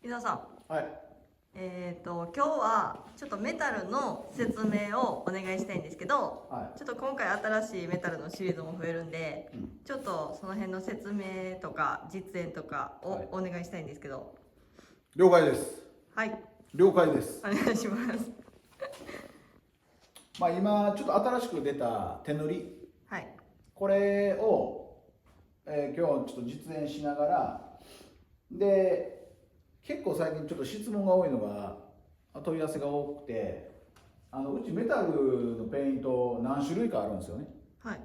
伊沢さん、はい。今日はちょっとメタルの説明をお願いしたいんですけど、はちょっと今回新しいメタルのシリーズも増えるんで、い。ちょっとその辺の説明とか実演とかをはいお願いしたいんですけど、了解です。はい、了解です。お願いします。まあ今ちょっと新しく出た手塗り、はい、これを、今日ちょっと実演しながら、で結構最近ちょっと質問が多いのが問い合わせが多くて、うちメタルのペイント何種類かあるんですよね。はい、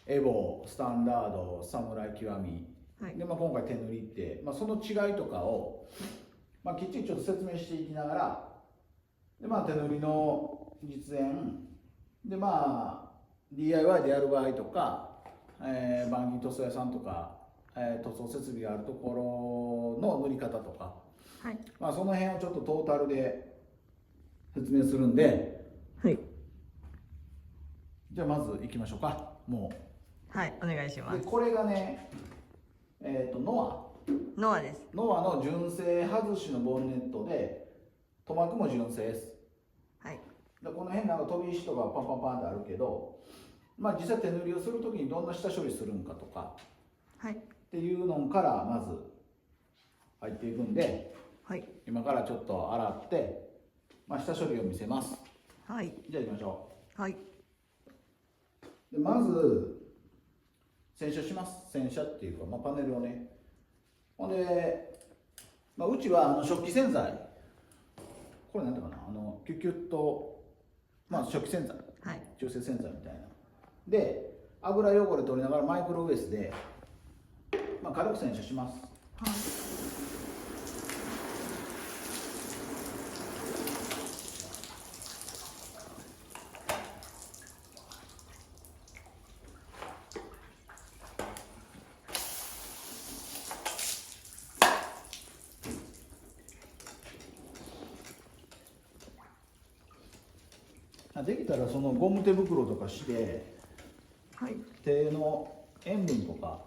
エボ、スタンダード、サムライ極み、はい、で、今回手塗りって、その違いとかを、きっちりちょっと説明していきながら、で手塗りの実演でDIY でやる場合とか、板金塗装屋さんとか、塗装設備があるところの塗り方とか、はい、その辺をちょっとトータルで説明するんで、はい、じゃあまず行きましょうか。もはい、お願いします。うでこれがね、ノノアです。アの純正外しのボンネットで、塗膜も純正です。はい、でこの辺なんか飛び石とかパンパンパンってあるけど、実際手塗りをするときにどんな下処理するんかとかはい、っていうのからまず入っていくんで、はい、今からちょっと洗って、下処理を見せます。はい、じゃあ行きましょはい、う。でまず洗車します。洗車っていうか、パネルをね。ほんで、うちは食器洗剤、これなんていうかな、キュキュッと、食器洗剤、はい、中性洗剤みたいな。で、油汚れ取りながらマイクロウエスで、軽く洗車します。はい。できたらそのゴム手袋とかして、はい、手の塩分とか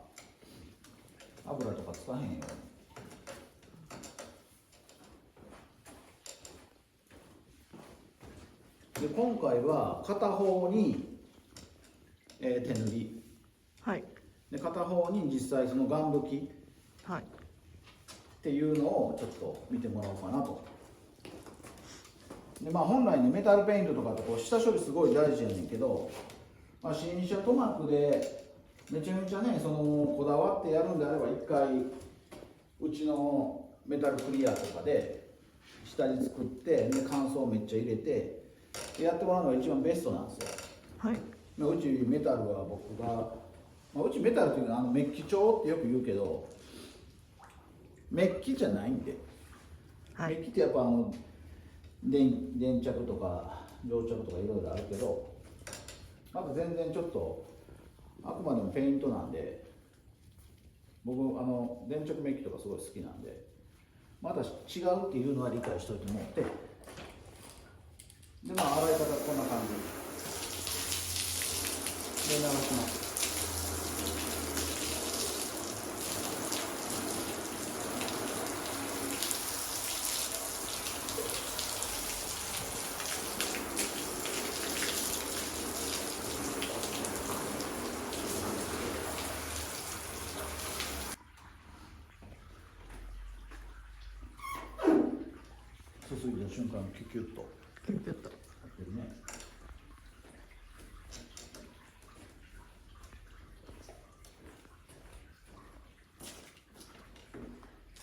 油とかつかへんように。で今回は片方に、手塗りはい、で、片方に実際その岩拭きはい、っていうのをちょっと見てもらおうかなと。で本来ね、メタルペイントとかってこう下処理すごい大事やねんけど、新車塗膜でめちゃめちゃね、そのこだわってやるんであれば、一回うちのメタルクリアとかで下地作って、で乾燥めっちゃ入れてやってもらうのが一番ベストなんですよ。はい、うちメタルは僕が、うちメタルっていうのはメッキ調ってよく言うけど、メッキじゃないんで、はい、メッキってやっぱ電着とか蒸着とかいろいろあるけど、全然ちょっとあくまでもペイントなんで、僕電着メッキとかすごい好きなんで、また違うっていうのは理解しといてもらって、で洗い方こんな感じで流します。注いだ瞬間キュキュッとキュッキュッと。やってるね。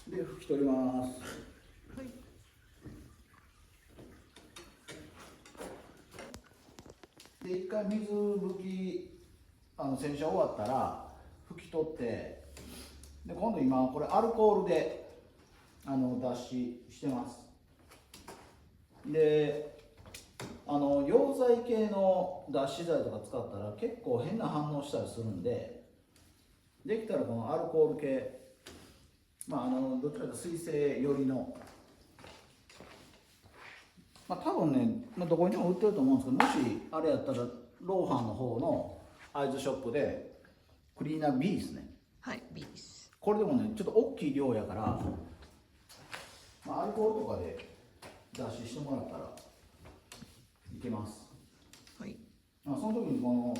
で拭き取ります。はい、で一回水拭き洗車終わったら拭き取って、で今度今これアルコールで脱脂してます。で溶剤系の脱脂剤とか使ったら結構変な反応したりするんで、できたらこのアルコール系、どちらか水性寄りの、多分ね、どこにでも売ってると思うんですけど、もしあれやったらローファンの方のアイズショップでクリーナー B ですね。はい、B です。これでもね、ちょっと大きい量やから、まあ、アルコールとかで脱脂してもらったらいけます。はい。まあ、その時にこの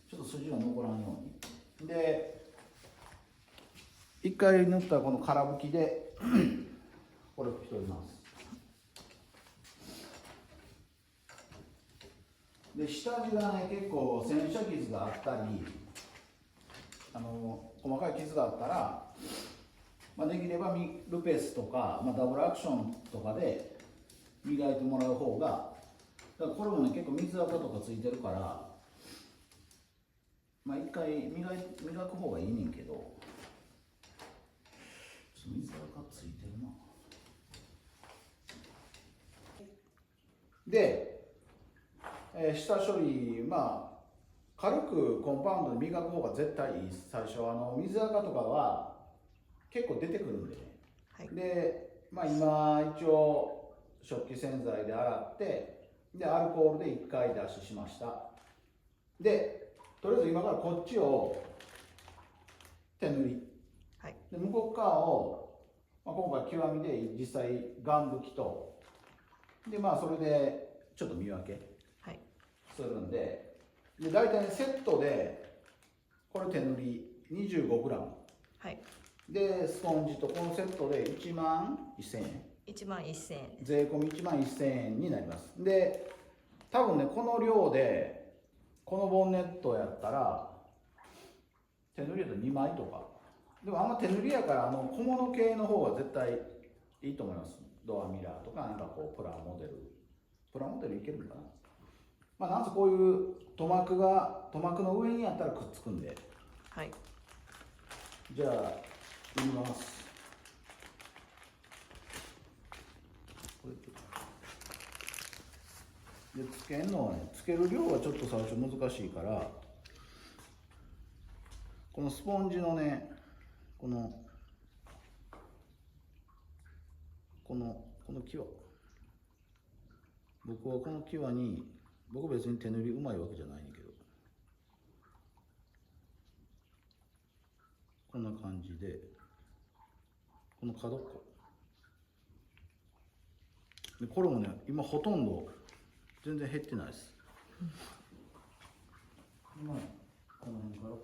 ちょっと筋が残らんようにで、一回塗ったこの空拭きでこれ拭き取ります。で、下地がね結構洗車傷があったり細かい傷があったら、まあ、できればルペスとか、まあ、ダブルアクションとかで磨いてもらう方が、だからこれもね結構水垢とかついてるから、まあ一回磨く方がいいねんけど、ちょっと水垢ついてるな。で、下処理、まあ軽くコンパウンドで磨く方が絶対いい。最初水垢とかは結構出てくるんでね、はい、で、まあ、今一応食器洗剤で洗ってでアルコールで1回脱脂しました。でとりあえず今からこっちを手塗り、はい、で向こう側を、まあ、今回極みで実際ガン拭きとで、まあそれでちょっと見分けするんで、で大体セットでこれ手塗り 25g、はい、でスポンジとこのセットで1万1000円、1万1000円です。税込み1万1000円になります。で多分ねこの量でこのボンネットやったら手塗りやと2枚とか、でもあんま手塗りやから小物系の方が絶対いいと思います。ドアミラーとかなんかこうプラモデルいけるのかな。まあなんせこういう塗膜の上にやったらくっつくんで、はい、じゃあ塗ります。でつけんのはね、つける量はちょっと最初難しいから、このスポンジのねこの際、僕はこの際に、僕別に手塗りうまいわけじゃないねんけど、こんな感じでこの角っこで、これもね今ほとんど全然減ってないです。今この辺から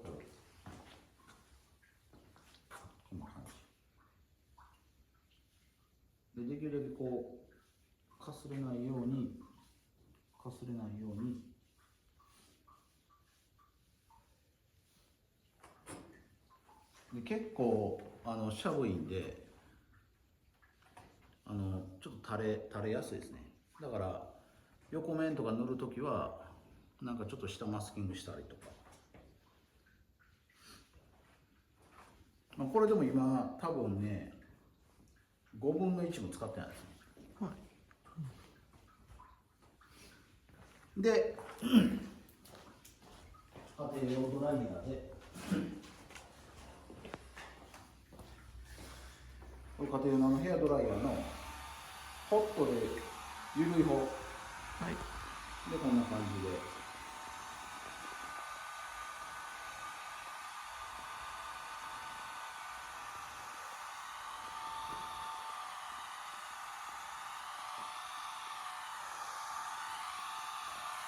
こんな感じで、できるだけこうかすれないようにで、結構シャブいんでちょっと垂れやすいですね。だから横面とか塗るときはなんかちょっと下マスキングしたりとか、まあ、これでも今多分ね5分の1も使ってないですね。はい、で家庭用ドライヤーでこれ家庭用のヘアドライヤーのホットでゆるい方、はい、でこんな感じで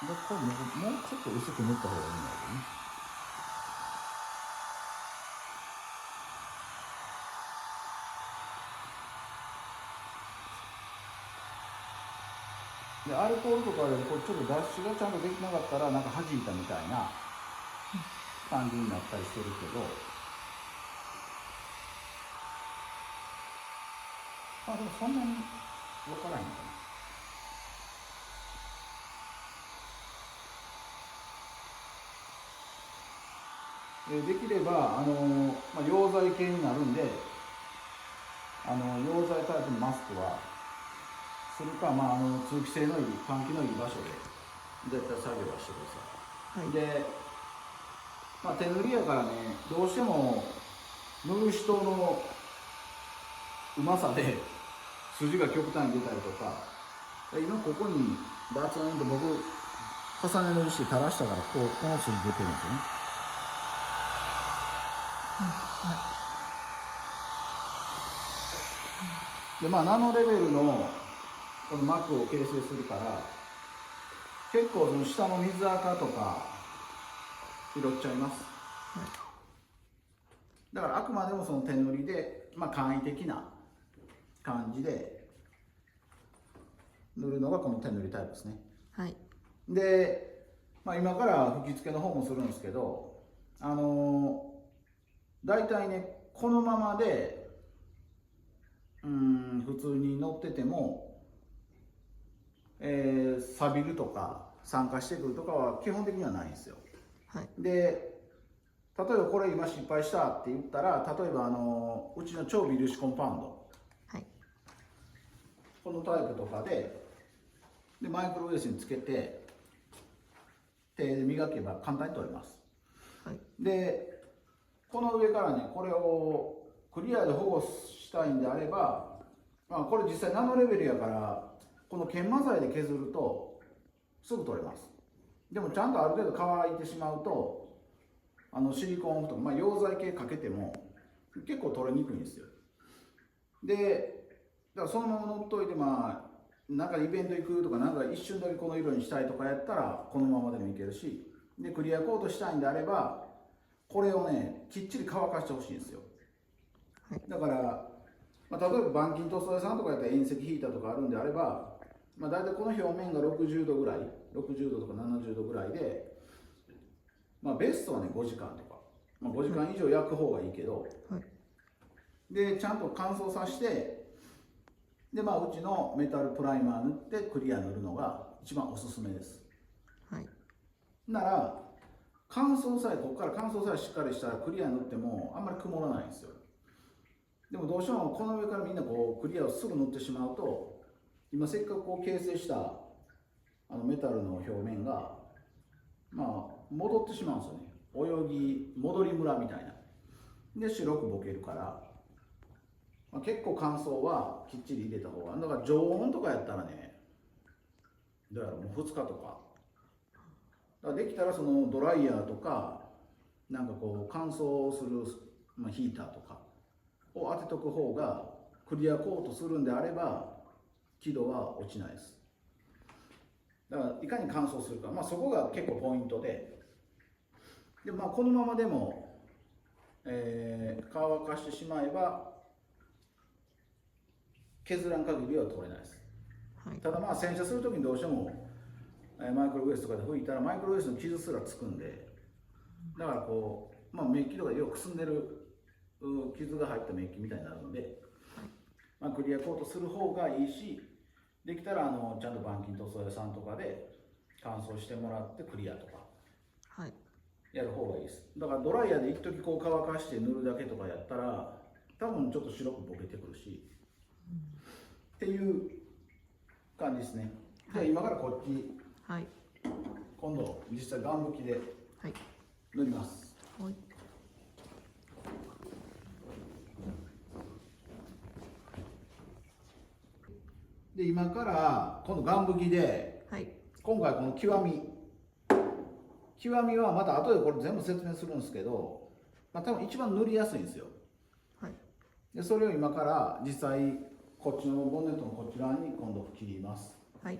これもうちょっと薄く塗った方がいいんだけどね。でアルコールとかでこうちょっと脱脂がちゃんとできなかったらなんか弾いたみたいな感じになったりしてるけど、まあでもそんなに分からへんかな。できればまあ、溶剤系になるんで溶剤タイプのマスクはするか、まあ、通気性のいい換気のいい場所で絶対作業はしてください。はい、で、まあ、手塗りやからねどうしても塗る人のうまさで筋が極端に出たりとか、今ここにバツンと僕重ね塗りして垂らしたからこの筋出てるんですよね。でまあナノレベルのこの膜を形成するから結構その下の水垢とか拾っちゃいます、だからあくまでもその手塗りで、まあ、簡易的な感じで塗るのがこの手塗りタイプですね。はい。で、まあ、今から吹き付けの方もするんですけど大体ねこのままで普通に乗ってても、錆びるとか酸化してくるとかは基本的にはないんですよ。はい。で例えばこれ今失敗したって言ったら、例えばうちの超微粒子コンパウンド、はい。このタイプとかでマイクロウイルスにつけて手で磨けば簡単に取れます。はい。でこの上からねこれをクリアで保護したいんであれば、まあ、これ実際ナノレベルやからこの研磨剤で削るとすぐ取れます。でもちゃんとある程度乾いてしまうとシリコンとか、まあ、溶剤系かけても結構取れにくいんですよ。でだからそのまま乗っといて、まあなんかイベント行くとか、なんか一瞬だけこの色にしたいとかやったらこのままでもいけるし、でクリアコートしたいんであればこれをねきっちり乾かしてほしいんですよ。だから、まあ、例えば板金塗装屋さんとかやったら遠赤ヒーターとかあるんであれば、まあ、大体この表面が60度ぐらい、60度とか70度ぐらいで、まあ、ベストはね5時間とか、まあ、5時間以上焼く方がいいけど、はい。でちゃんと乾燥させて、でまあうちのメタルプライマー塗ってクリア塗るのが一番おすすめです。はい。なら乾燥さえここから乾燥さえしっかりしたらクリア塗ってもあんまり曇らないんですよ。でもどうしてもこの上からみんなこうクリアをすぐ塗ってしまうと、今せっかくこう形成したメタルの表面がまあ戻ってしまうんですよね。泳ぎ戻りムラみたいなで白くボケるから、まあ、結構乾燥はきっちり入れた方が、だから常温とかやったらね、どうやろう、もう2日とか、だからできたらそのドライヤーとかなんかこう乾燥する、まあ、ヒーターとかを当てとく方がクリアコートするんであれば輝度は落ちないです。だからいかに乾燥するか、まあ、そこが結構ポイントで、まあこのままでも、乾かしてしまえば削らん限りは取れないです。はい。ただまあ洗車するときにどうしてもマイクロウイルスとかで拭いたらマイクロウイルスの傷すらつくんで、だからこう、まあ、メッキとかよくくすんでる傷が入ったメッキみたいになるので、まあ、クリアコートする方がいいし、できたらちゃんと板金塗装屋さんとかで乾燥してもらってクリアとかはい。やる方がいいです。だからドライヤーで一時こう乾かして塗るだけとかやったら多分ちょっと白くボケてくるし、っていう感じですね。じゃあ今からこっち、はい。今度実際ガン拭きではい。塗ります。はい。で今から今度ガン拭きで、はい。今回この極みはまた後でこれ全部説明するんですけど、まあ、多分一番塗りやすいんですよ。はい。でそれを今から実際こっちのボンネットのこっち側に今度切ります。はい。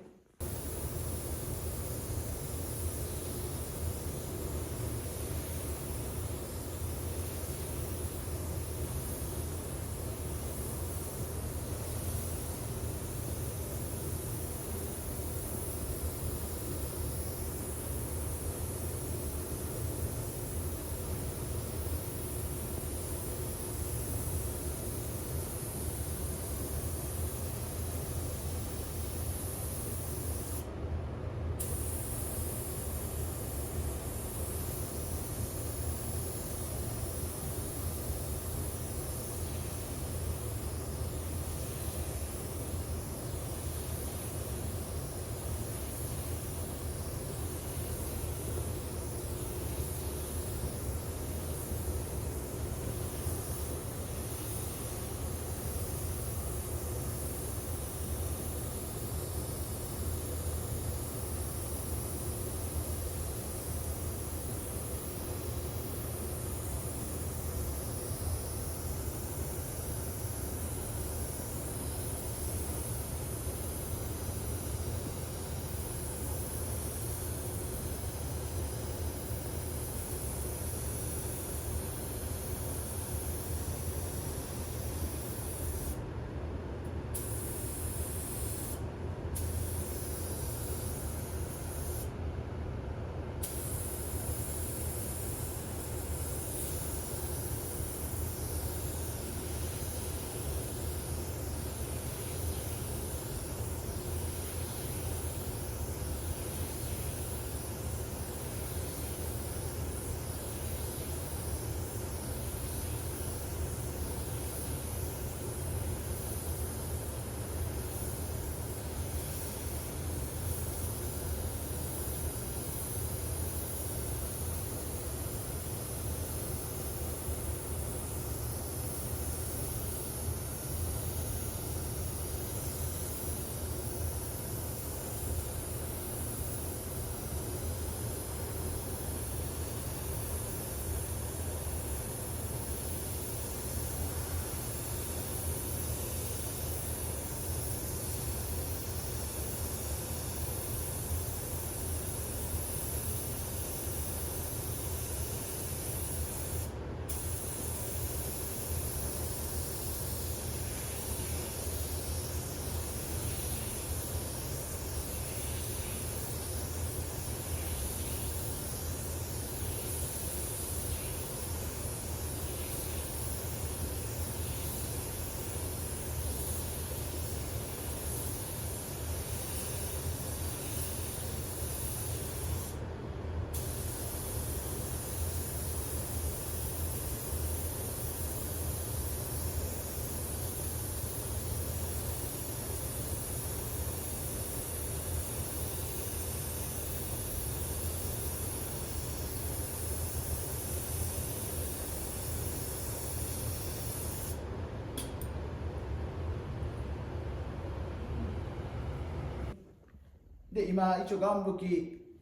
今一応岩吹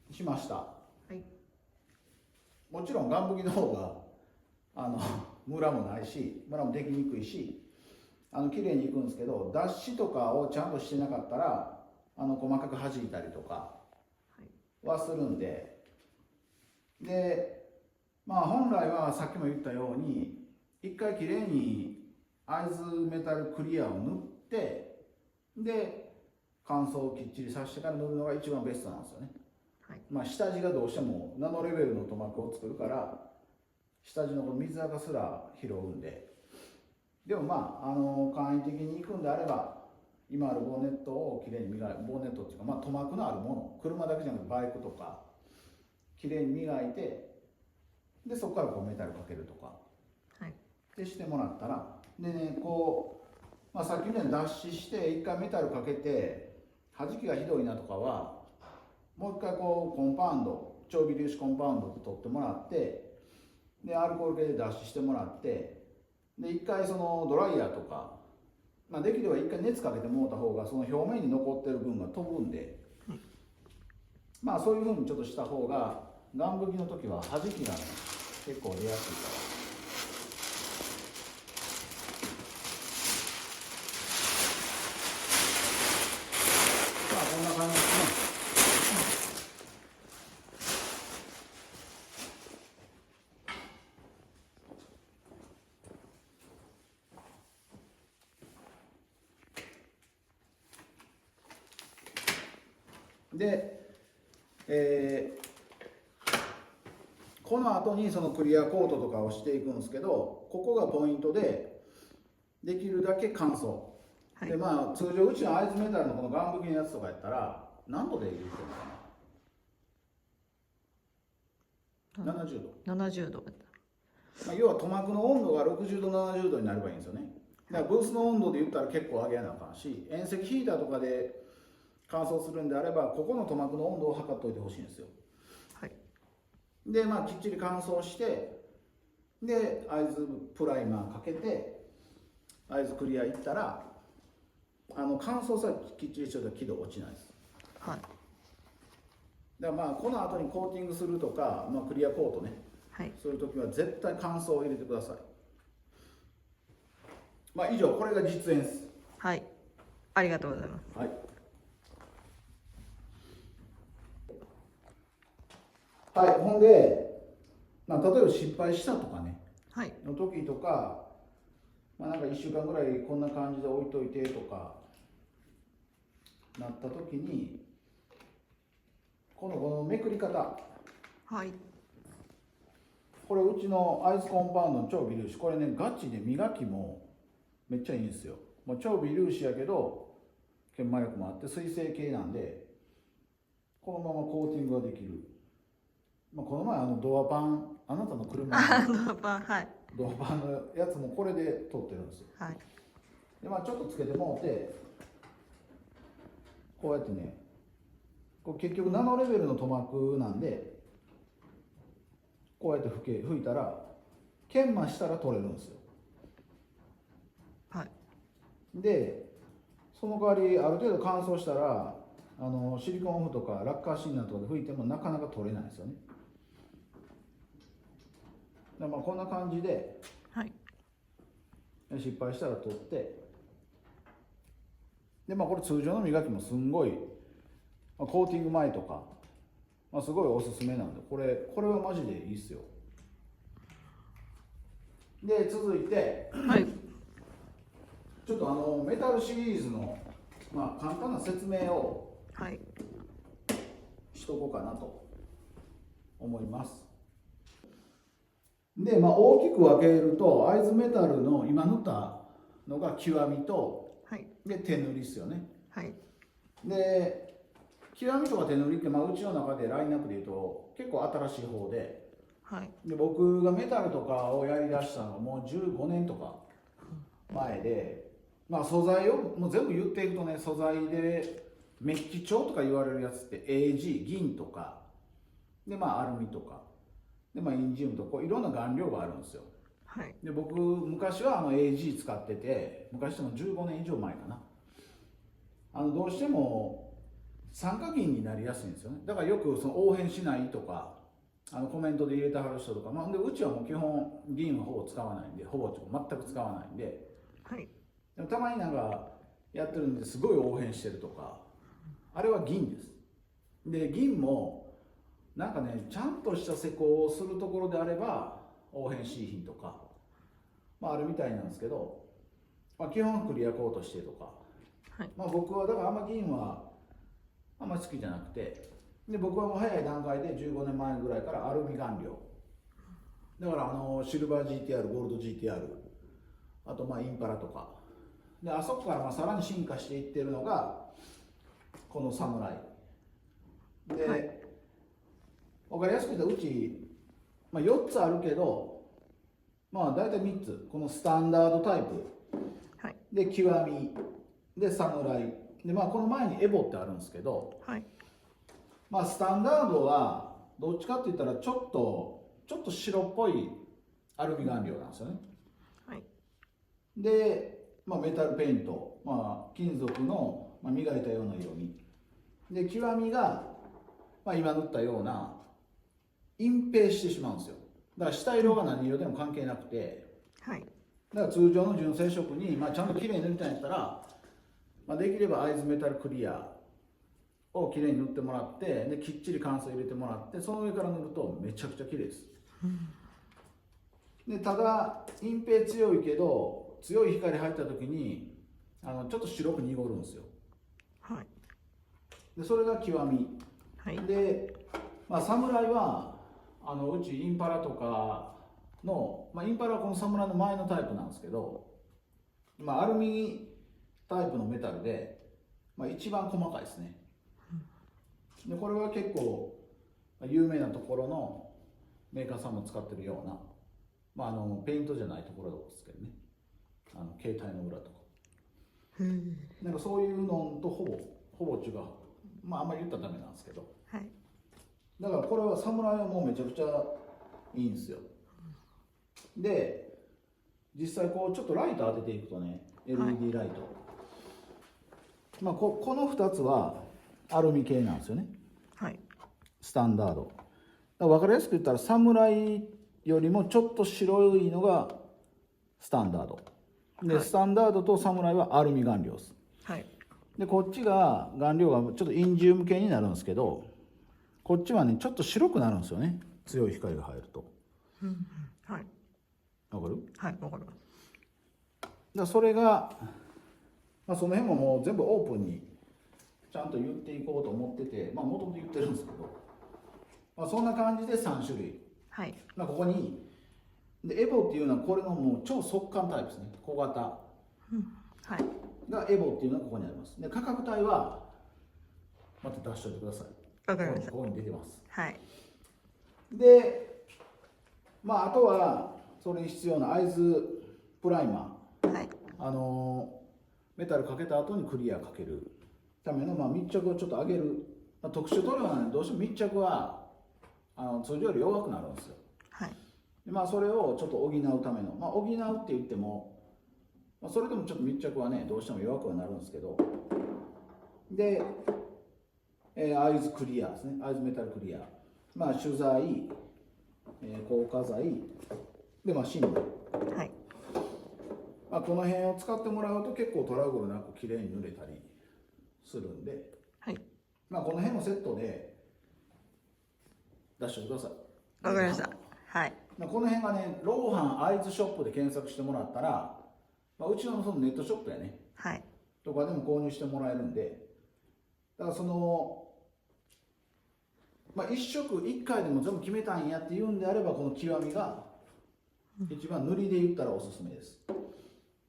きしました。はい。もちろん岩吹きの方がムラもないし、ムラもできにくいし、綺麗にいくんですけど、脱脂とかをちゃんとしてなかったら細かく弾いたりとかはするんで、でまあ本来はさっきも言ったように一回きれいに会津メタルクリアを塗って、で乾燥をきっちりさせてから塗るのが一番ベストなんですよね。はい。まあ下地がどうしてもナノレベルの塗膜を作るから下地の水垢すら拾うんで、でもまあ簡易的にいくんであれば今あるボンネットをきれいに磨いて、ボンネットっていうか、まあ、塗膜のあるもの、車だけじゃなくてバイクとかきれいに磨いて、でそこからこうメタルかけるとか、はい。でしてもらったら、でねこう、まあ、さっきみたいに脱脂して一回メタルかけて弾きがひどいなとかはもう一回こうコンパウンド、超微粒子コンパウンドで取ってもらって、でアルコール系で脱脂してもらって、で一回そのドライヤーとか、まあ、できれば一回熱かけてもらった方がその表面に残ってる分が飛ぶんで、まあそういうふうにちょっとした方が岩吹きの時は弾きがね結構出やすいから。まあこんな感じですね。で、この後にそのクリアコートとかをしていくんですけど、ここがポイントで、できるだけ乾燥、はい。でまあ通常うちの会津メタルのこの岩吹きのやつとかやったら何度で入れてるのかな、70度、 70度。まあ、要は塗膜の温度が60度70度になればいいんですよね。だからブースの温度で言ったら結構上げなあかんし、遠赤ヒーターとかで乾燥するんであればここの塗膜の温度を測っておいてほしいんですよ。はい。でまあきっちり乾燥して、で会津プライマーかけて会津クリアいったら乾燥さえきっちりしておいたら輝度落ちないです。はい。だからまあこの後にコーティングするとか、まあ、クリアコートね、はい。そういう時は絶対乾燥を入れてください。まあ以上、これが実演です。はい。ありがとうございます。はい。はい、ほんで、まあ、例えば失敗したとかね、はい。の時とか、まあ、なんか1週間ぐらいこんな感じで置いといてとかなった時に、このめくり方、はい。これうちのアイスコンパウンドの超微粒子、これねガチで磨きもめっちゃいいんですよ。もう超微粒子やけど研磨力もあって水性系なんで、このままコーティングができる。まあ、この前ドアパン、あなたの車のドアパン、はい。ドアパンのやつもこれで撮ってるんですよ。はい。でまあちょっとつけてもらって、こうやってね、これ結局ナノレベルの塗膜なんで、こうやって拭いたら研磨したら取れるんですよ。はい。でその代わりある程度乾燥したらシリコンオフとかラッカーシンナーとかで拭いてもなかなか取れないですよね。でまあこんな感じで、はい。失敗したら取って、でまあこれ通常の磨きもすんごい、まあ、コーティング前とか、まあ、すごいおすすめなんで、これはマジでいいっすよ。で続いて、はい。ちょっとメタルシリーズの、まあ、簡単な説明をはい。しとこうかなと思います。で、まあ、大きく分けると会津メタルの今塗ったのが極みと、はい。で手塗りですよね。はい。で極みとか手塗りって、まあ、うちの中でラインナップでいうと結構新しい方で、はい。で僕がメタルとかをやりだしたのはもう15年とか前で、まあ、素材をもう全部言っていくとね、素材でメッキ調とか言われるやつって AG 銀とかで、まあ、アルミとかで、まあ、インジウムとかこういろんな顔料があるんですよ。はい。で僕昔はAG 使ってて、昔でも15年以上前かな、どうしても酸化銀になりやすいんですよね。だからよくその応変しないとかコメントで入れてはる人とか、でうちはもう基本銀はほぼ使わないんで、ほぼ全く使わないんで、はい。でもたまになんかやってるんですごい応変してるとか、あれは銀です。で銀もなんかねちゃんとした施工をするところであれば応変し品とか、あるみたいなんですけど、基本はクリアコートしてとか、はい。僕はだからあんま銀はあんまり好きじゃなくて、で僕はもう早い段階で15年前ぐらいからアルミ顔料だからシルバー GTR、ゴールド GTR、あとインパラとかで、あそこからさらに進化していってるのがこのサムライで、はい、分かりやすく言ったらうち、4つあるけど大体3つ、このスタンダードタイプ、はい、で極みでサムライで、この前にエボってあるんですけど、はい、スタンダードはどっちかって言ったらちょっと白っぽいアルミ顔料なんですよね。はい、で、メタルペイント、金属の、磨いたような色味で、極みが、今塗ったような隠蔽してしまうんですよ。だから下色が何色でも関係なくて、はい、だから通常の純正色に、ちゃんときれいに塗りたいんやったら、できれば会津メタルクリアをきれいに塗ってもらって、できっちり乾燥入れてもらって、その上から塗るとめちゃくちゃきれいです。でただ隠蔽強いけど強い光入った時にちょっと白く濁るんですよ。はい。でそれが極み、はい。で、サムライはうちインパラとかの、インパラはこのサムライの前のタイプなんですけど、アルミタイプのメタルで、一番細かいですね。でこれは結構有名なところのメーカーさんも使ってるような、ペイントじゃないところですけどね、携帯の裏とかなんかそういうのとほぼ違う、あんまり言ったらダメなんですけど、はい。だからこれはサムライはもうめちゃくちゃいいんですよ。で実際こうちょっとライト当てていくとね、 LED ライト、この2つはアルミ系なんですよね。はい。スタンダードだから分かりやすく言ったらサムライよりもちょっと白いのがスタンダードで、スタンダードとサムライはアルミ顔料です。はい。でこっちが顔料がちょっとインジウム系になるんですけど、こっちはねちょっと白くなるんですよね、強い光が入ると。はい。わかる？はい、わかります。それが、その辺ももう全部オープンにちゃんと言っていこうと思ってて、もともと言ってるんですけど、そんな感じで3種類、はい。ここにでエボっていうのはこれのもう超速乾タイプですね、小型はい。がエボっていうのがここにあります。で価格帯はまた出しといてください。わかりました。ここに出てます。はい。であとはそれに必要な会津プライマー、はい。メタルかけた後にクリアかけるための、密着をちょっと上げる、特殊塗料なのでどうしても密着は通常より弱くなるんですよ。はい。でそれをちょっと補うための、補うって言っても、それでもちょっと密着はねどうしても弱くはなるんですけど、で、会津クリアですね、会津メタルクリア、取材、硬化剤で、芯の、はい。この辺を使ってもらうと結構トラブルなくきれいに塗れたりするんで、はい。この辺もセットで出してください。わかりました。はい。この辺がね、ローハン会津ショップで検索してもらったら、うちのそのネットショップやね、はい。とかでも購入してもらえるんで、だからその、一色一回でも全部決めたんやっていうんであれば、この極みが一番塗りで言ったらおすすめです。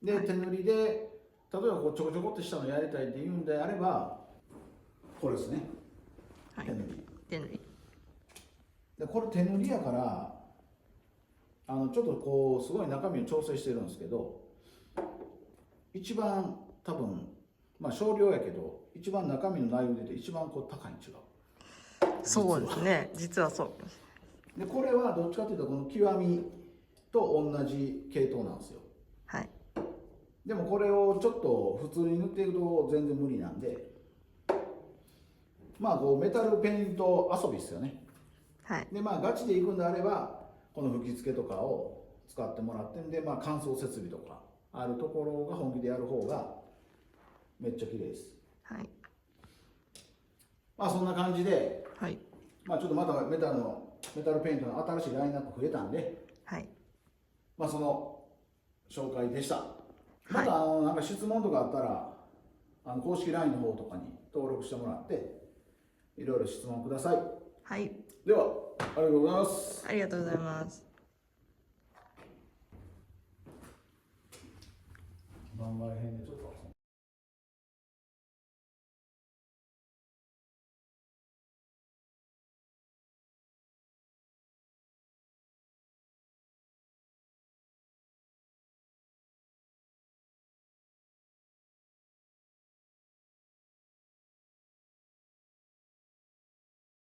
で、手塗りで、例えばこうちょこちょこってしたのやりたいっていうんであれば、これですね、はい。手塗り。手塗り。でこれ手塗りやからちょっとこうすごい中身を調整してるんですけど、一番多分少量やけど一番中身の内容で言うと一番こう高いに違う。そうですね。実はそう。でこれはどっちかというとこの極みと同じ系統なんですよ。はい。でもこれをちょっと普通に塗っていくと全然無理なんで、まあこうメタルペイント遊びですよね。はいでまあガチで行くんであればこの吹き付けとかを使ってもらってんで、まあ、乾燥設備とかあるところが本気でやる方がめっちゃ綺麗です。はい。まあそんな感じで、はい。まあちょっとまたメタルペイントの新しいラインナップ増えたんで、はい。まあその紹介でした。まはいたなんか質問とかあったら公式 LINE の方とかに登録してもらっていろいろ質問ください。はい。ではありがとうございます。ありがとうございます。番外編でちょっと